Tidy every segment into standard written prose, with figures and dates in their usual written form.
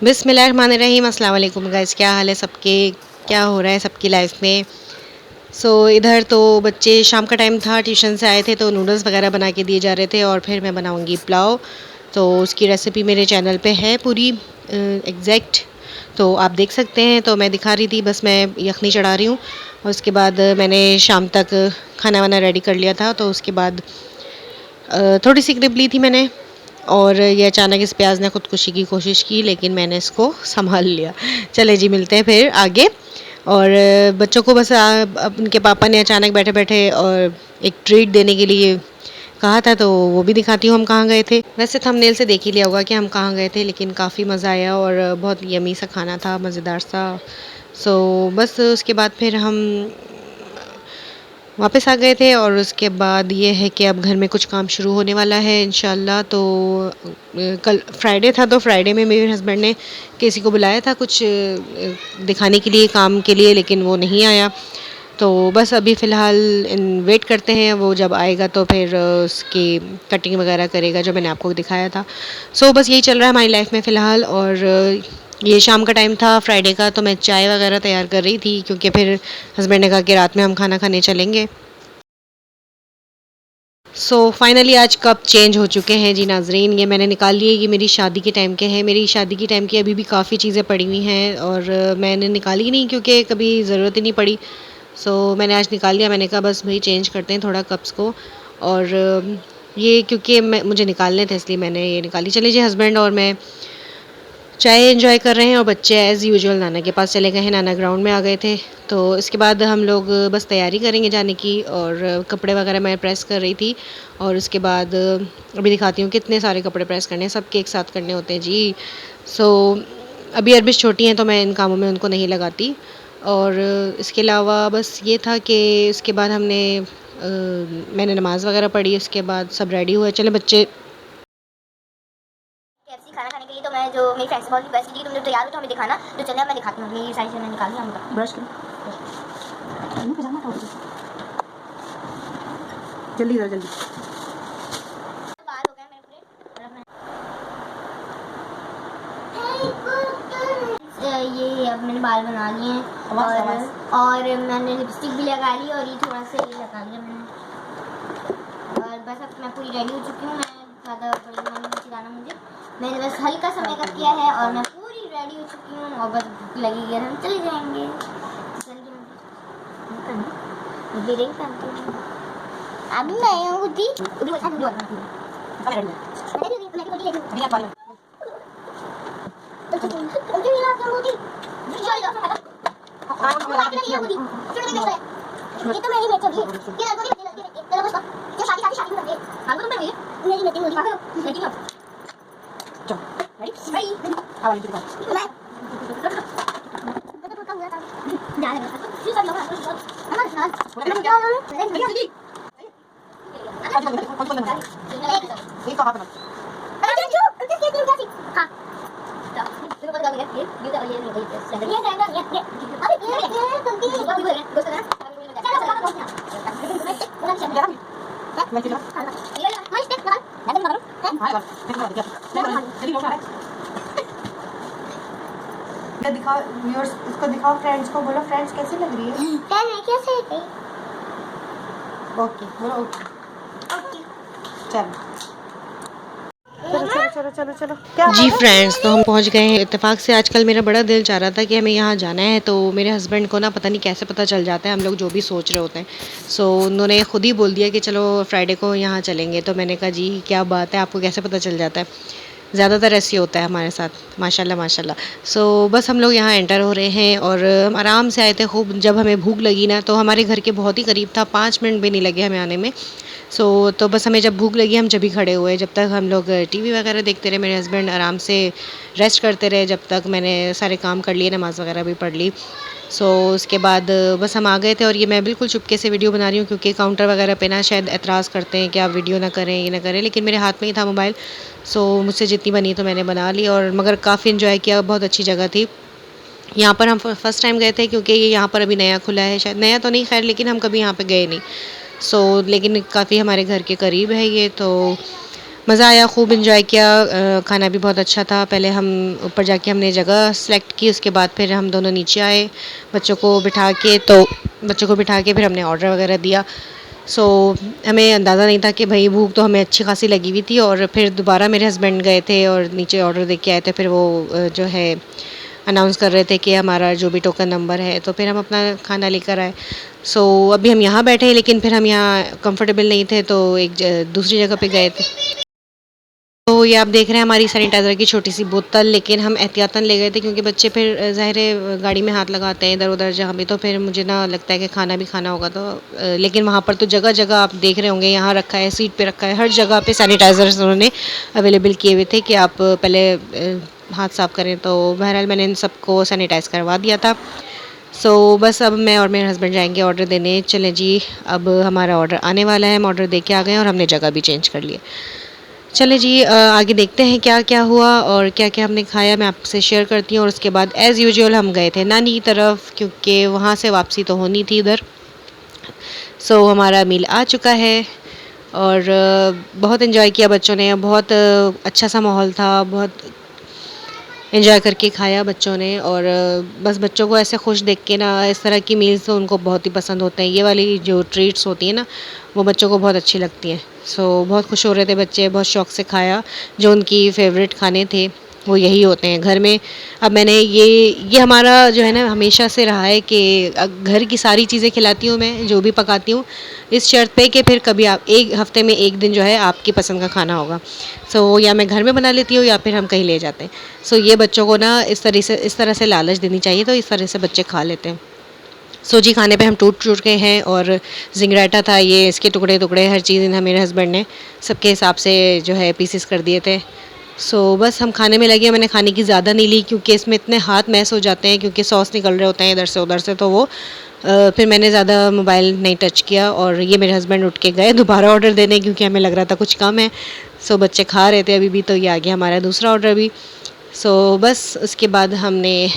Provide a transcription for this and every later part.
बिस्मिल्लाहिर्रहमानिर्रहीम। अस्सलाम वालेकुम गाइस, क्या हाल है सबके? क्या हो रहा है सबकी लाइफ में? इधर तो बच्चे शाम का टाइम था, ट्यूशन से आए थे तो नूडल्स वगैरह बना के दिए जा रहे थे और फिर मैं बनाऊंगी पुलाव। तो उसकी रेसिपी मेरे चैनल पे है पूरी एग्जैक्ट, तो आप देख सकते हैं। तो मैं दिखा रही थी, बस मैं यखनी चढ़ा रही हूँ और उसके बाद मैंने शाम तक खाना वाना रेडी कर लिया था। तो उसके बाद थोड़ी सी क्लिप ली थी मैंने और ये अचानक इस प्याज ने खुदकुशी की कोशिश की, लेकिन मैंने इसको संभाल लिया। चले जी, मिलते हैं फिर आगे। और बच्चों को बस अब उनके पापा ने अचानक बैठे बैठे और एक ट्रीट देने के लिए कहा था, तो वो भी दिखाती हूँ हम कहाँ गए थे। वैसे थंबनेल से देख ही लिया होगा कि हम कहाँ गए थे, लेकिन काफ़ी मज़ा आया और बहुत यमी सा खाना था, मज़ेदार सा। बस उसके बाद फिर हम वापस आ गए थे और उसके बाद ये है कि अब घर में कुछ काम शुरू होने वाला है इंशाल्लाह। कल फ्राइडे था, तो फ्राइडे में मेरे हस्बैंड ने किसी को बुलाया था कुछ दिखाने के लिए, काम के लिए, लेकिन वो नहीं आया। तो बस अभी फ़िलहाल वेट करते हैं, वो जब आएगा तो फिर उसकी कटिंग वगैरह करेगा जो मैंने आपको दिखाया था। बस यही चल रहा है हमारी लाइफ में फ़िलहाल। और ये शाम का टाइम था फ्राइडे का, तो मैं चाय वगैरह तैयार कर रही थी क्योंकि फिर हस्बैंड ने कहा कि रात में हम खाना खाने चलेंगे। फाइनली आज कप चेंज हो चुके हैं जी नाजरीन, ये मैंने निकाल लिए। ये मेरी शादी के टाइम के हैं, मेरी शादी की टाइम की अभी भी काफ़ी चीज़ें पड़ी हुई हैं और मैंने निकाली नहीं क्योंकि कभी ज़रूरत ही नहीं पड़ी। मैंने आज निकाल लिया, मैंने कहा बस भाई चेंज करते हैं थोड़ा कप्स को। और ये क्योंकि मुझे निकालने थे इसलिए मैंने ये निकाली। चलिए जी, हस्बैंड और मैं चाय एंजॉय कर रहे हैं और बच्चे एज़ यूजुअल नाना के पास चले गए हैं, नाना ग्राउंड में आ गए थे। तो इसके बाद हम लोग बस तैयारी करेंगे जाने की और कपड़े वगैरह मैं प्रेस कर रही थी। और उसके बाद अभी दिखाती हूँ कितने सारे कपड़े प्रेस करने हैं, सबके एक साथ करने होते हैं जी। सो अभी अरबिश छोटी हैं तो मैं इन कामों में उनको नहीं लगाती। और इसके अलावा बस ये था कि इसके बाद मैंने नमाज़ वगैरह पढ़ी, उसके बाद सब रेडी हुए। चले बच्चे केएफसी खाना खाने के लिए, तो मैं जो मेरी फ्रेंड्स बहुत रिक्वेस्ट की तुम जब तैयार हो तो हमें दिखाना। तो चलिए अब मैं दिखाती हूँ, ये सारी चीज़ें मैं निकाल ली। हम ब्रश करें, जल्दी करो जल्दी। बाल हो गए मेरे पूरे। ये अब मैंने बाल बना लिए हैं और मैंने लिपस्टिक भी लगा ली और ये थोड़ा सा ये लगा लिया मैंने। और बस अब मैं पूरी रेडी हो चुकी हूँ। मैं ज़्यादा बड़ी नहीं चिल्लाना मुझे, मैंने बस हल्का सा मेकअप किया है और मैं पूरी रेडी हो चुकी हूँ और बस भूख लगेगी हम चले जाएंगे। अभी मैं ये तो मेरी नेचर है। ये लगो ये लगो जो शादी शादी शादी करते हैं हमको तुम पे मेरी मीटिंग होगी मीटिंग अब चलो रेडी रेडी आवाज दे मैं तो पता हुआ था जा रहा है फिर सब लोग हम ना बोले क्या हो रहा है जल्दी एक तो हाथ में अरे जो अंदर के दिन कैसी हां तो पता लग गया ये तो ये नहीं ये अरे ये गलती है दोस्त ना दिखाओ व्यूअर्स, इसको दिखाओ फ्रेंड्स को, बोलो फ्रेंड्स कैसी लग रही है? कैसे ओके बोलो ओके चलो चलो चलो चलो क्या जी फ्रेंड्स, तो हम पहुंच गए हैं इत्तेफाक से। आजकल मेरा बड़ा दिल चाह रहा था कि हमें यहाँ जाना है, तो मेरे हस्बैंड को ना पता नहीं कैसे पता चल जाता है हम लोग जो भी सोच रहे होते हैं। उन्होंने खुद ही बोल दिया कि चलो फ्राइडे को यहाँ चलेंगे। तो मैंने कहा जी क्या बात है, आपको कैसे पता चल जाता है? ज़्यादातर ऐसे ही होता है हमारे साथ, माशाल्लाह माशाल्लाह। बस हम लोग यहाँ एंटर हो रहे हैं और हम आराम से आए थे खूब। जब हमें भूख लगी ना, तो हमारे घर के बहुत ही करीब था, 5 मिनट भी नहीं लगे हमें आने में। तो बस हमें जब भूख लगी हम जब ही खड़े हुए। जब तक हम लोग टीवी वगैरह देखते रहे, मेरे हस्बैंड आराम से रेस्ट करते रहे, जब तक मैंने सारे काम कर लिए, नमाज़ वगैरह भी पढ़ ली। उसके बाद बस हम आ गए थे और ये मैं बिल्कुल चुपके से वीडियो बना रही हूँ क्योंकि काउंटर वगैरह पे ना शायद एतराज़ करते हैं कि आप वीडियो ना करें, ये ना करें, लेकिन मेरे हाथ में ही था मोबाइल। मुझसे जितनी बनी तो मैंने बना ली और मगर काफ़ी इन्जॉय किया, बहुत अच्छी जगह थी। यहाँ पर हम फर्स्ट टाइम गए थे क्योंकि ये यहाँ पर अभी नया खुला है, शायद नया तो नहीं खैर, लेकिन हम कभी यहाँ पे गए नहीं। लेकिन काफ़ी हमारे घर के करीब है ये। मज़ा आया, खूब इंजॉय किया। खाना भी बहुत अच्छा था। पहले हम ऊपर जाके हमने जगह सेलेक्ट की, उसके बाद फिर हम दोनों नीचे आए बच्चों को बिठा के। तो बच्चों को बिठा के फिर हमने ऑर्डर वगैरह दिया। सो हमें अंदाज़ा नहीं था कि भाई भूख तो हमें अच्छी खासी लगी हुई थी। और फिर दोबारा मेरे हस्बैंड गए थे और नीचे ऑर्डर दे के आए थे। फिर वो जो है अनाउंस कर रहे थे कि हमारा जो भी टोकन नंबर है, तो फिर हम अपना खाना लेकर आए। सो अभी हम यहाँ बैठे हैं, लेकिन फिर हम यहाँ कंफर्टेबल नहीं थे, तो एक दूसरी जगह पे गए थे। तो ये आप देख रहे हैं हमारी सैनिटाइज़र की छोटी सी बोतल, लेकिन हम एहतियातन ले गए थे क्योंकि बच्चे फिर ज़ाहिर है गाड़ी में हाथ लगाते हैं इधर उधर जहाँ भी। तो फिर मुझे ना लगता है कि खाना भी खाना होगा, तो लेकिन वहाँ पर तो जगह जगह आप देख रहे होंगे, यहाँ रखा है, सीट पे रखा है, हर जगह पे सैनिटाइज़र्स उन्होंने अवेलेबल किए हुए थे कि आप पहले हाथ साफ़ करें। तो बहरहाल मैंने इन सबको सैनिटाइज़ करवा दिया था। सो बस अब मैं और मेरे हस्बैंड जाएंगे ऑर्डर देने। चलें जी, अब हमारा ऑर्डर आने वाला है, हम ऑर्डर दे के आ गए हैं और हमने जगह भी चेंज कर ली है। चले जी, आगे देखते हैं क्या क्या हुआ और क्या क्या हमने खाया, मैं आपसे शेयर करती हूँ। और उसके बाद एज़ यूजुअल हम गए थे नानी की तरफ, क्योंकि वहाँ से वापसी तो होनी थी इधर। सो हमारा मील आ चुका है और बहुत इन्जॉय किया बच्चों ने। बहुत अच्छा सा माहौल था, बहुत एंजॉय करके खाया बच्चों ने। और बस बच्चों को ऐसे खुश देख के ना, इस तरह की मील्स तो उनको बहुत ही पसंद होते हैं। ये वाली जो ट्रीट्स होती हैं ना, वो बच्चों को बहुत अच्छी लगती हैं। सो बहुत खुश हो रहे थे बच्चे, बहुत शौक़ से खाया। जो उनकी फेवरेट खाने थे वो यही होते हैं घर में। अब मैंने ये हमारा जो है ना हमेशा से रहा है कि घर की सारी चीज़ें खिलाती हूँ मैं, जो भी पकाती हूँ, इस शर्त पे कि फिर कभी आप एक हफ़्ते में एक दिन जो है आपकी पसंद का खाना होगा। सो या मैं घर में बना लेती हूँ या फिर हम कहीं ले जाते हैं। सो ये बच्चों को ना इस तरह से लालच देनी चाहिए, तो इस तरह से बच्चे खा लेते हैं। सो जी, खाने पे हम टूट चुके हैं। और जिंगराटा था ये, इसके टुकड़े टुकड़े हर चीज़ मेरे हस्बैंड ने सबके हिसाब से जो है पीसेस कर दिए थे। सो बस हम खाने में लगे। मैंने खाने की ज़्यादा नहीं ली क्योंकि इसमें इतने हाथ मैस हो जाते हैं, क्योंकि सॉस निकल रहे होते हैं इधर से उधर से। तो वो फिर मैंने ज़्यादा मोबाइल नहीं टच किया। और ये मेरे हस्बैंड उठ के गए दोबारा ऑर्डर देने, क्योंकि हमें लग रहा था कुछ कम है। सो बच्चे खा रहे थे अभी भी, तो ये आ गया हमारा दूसरा ऑर्डर भी। सो बस उसके बाद हमने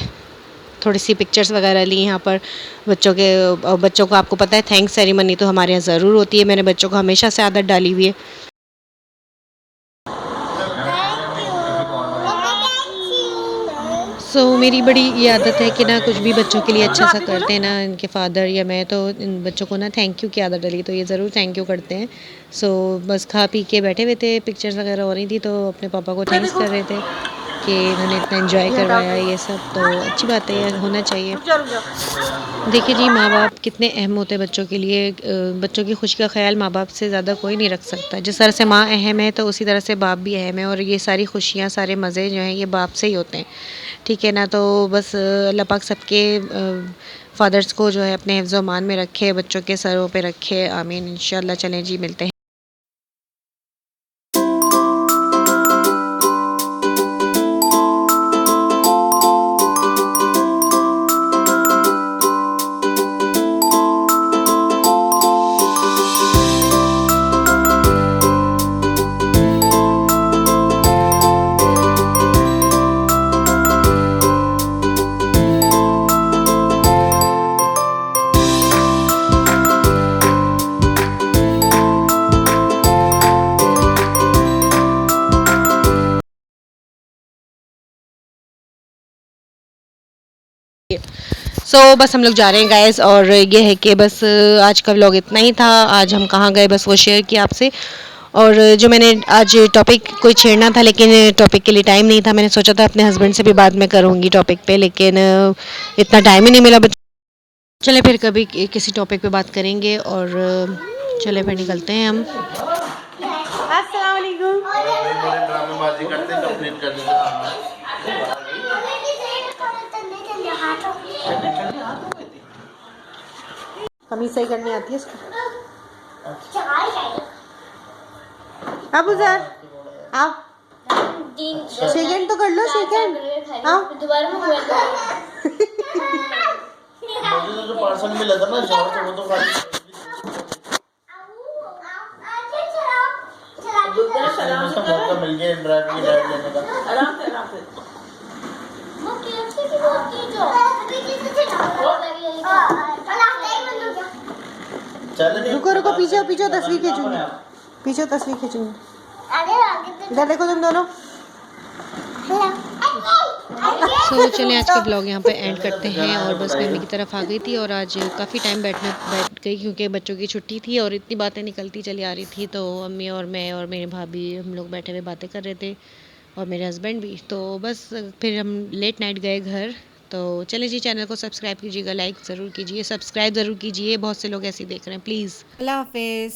थोड़ी सी पिक्चर्स वगैरह ली यहाँ पर बच्चों के। बच्चों को आपको पता है थैंक्स सेरेमनी तो हमारे यहाँ ज़रूर होती है, मैंने बच्चों को हमेशा से आदत डाली हुई है। सो मेरी बड़ी ये आदत है कि ना कुछ भी बच्चों के लिए अच्छा सा करते हैं ना, इनके फादर या मैं, तो इन बच्चों को ना थैंक यू की आदत डाली, तो ये ज़रूर थैंक यू करते हैं। सो बस खा पी के बैठे हुए थे, पिक्चर्स वगैरह हो रही थी, तो अपने पापा को थैंक्स कर रहे थे कि इन्होंने इतना एंजॉय करवाया ये सब। तो अच्छी बात है, ये होना चाहिए। देखिए जी, माँ बाप कितने अहम होते हैं बच्चों के लिए। बच्चों की खुशी का ख्याल माँ बाप से ज़्यादा कोई नहीं रख सकता। जिस तरह से माँ अहम है, तो उसी तरह से बाप भी अहम है। और ये सारी खुशियाँ, सारे मज़े जो हैं, ये बाप से ही होते हैं, ठीक है ना। तो बस अल्लाह पाक सबके फादर्स को जो है अपने हिफ्ज़ व मान में रखे, बच्चों के सरों पे रखे, आमीन इंशाल्लाह। चलें जी, मिलते हैं। बस हम लोग जा रहे हैं गाइस। और ये है कि बस आज का व्लॉग इतना ही था। आज हम कहाँ गए बस वो शेयर किया आपसे। और जो मैंने आज टॉपिक कोई छेड़ना था, लेकिन टॉपिक के लिए टाइम नहीं था। मैंने सोचा था अपने हस्बैंड से भी बाद में करूँगी टॉपिक पे, लेकिन इतना टाइम ही नहीं मिला। चले फिर कभी किसी टॉपिक पे बात करेंगे। और चले फिर निकलते हैं हम। अस्सलाम वालेकुम। कमीज सही करनी आती है इसको। अब सर आप सेकंड तो कर लो, सेकंड आप दोबारा मोबाइल मुझे जो पार्सल मिला था ना शहर से, वो तो खाली मौका मिल गया ड्राइव लेने का। आराम से वो केएफसी की बात की जो अभी किसी से चल रुको रुको, पीछे पीछे तस्वीर खींचूंगी, पीछे तस्वीर खींचूंगी। आगे इधर देखो तुम दोनों। सो चलें आज का ब्लॉग यहाँ पे एंड करते हैं। और बस मैं मम्मी की तरफ आ गई थी और आज काफ़ी टाइम बैठ गई क्योंकि बच्चों की छुट्टी थी और इतनी बातें निकलती चली आ रही थी। तो अम्मी और मैं और मेरे भाभी हम लोग बैठे हुए बातें कर रहे थे और मेरे हस्बैंड भी। तो बस फिर हम लेट नाइट गए घर। तो चले जी, चैनल को सब्सक्राइब कीजिएगा, लाइक ज़रूर कीजिए, सब्सक्राइब ज़रूर कीजिए। बहुत से लोग ऐसे ही देख रहे हैं, प्लीज़। अल्लाह हाफिज़।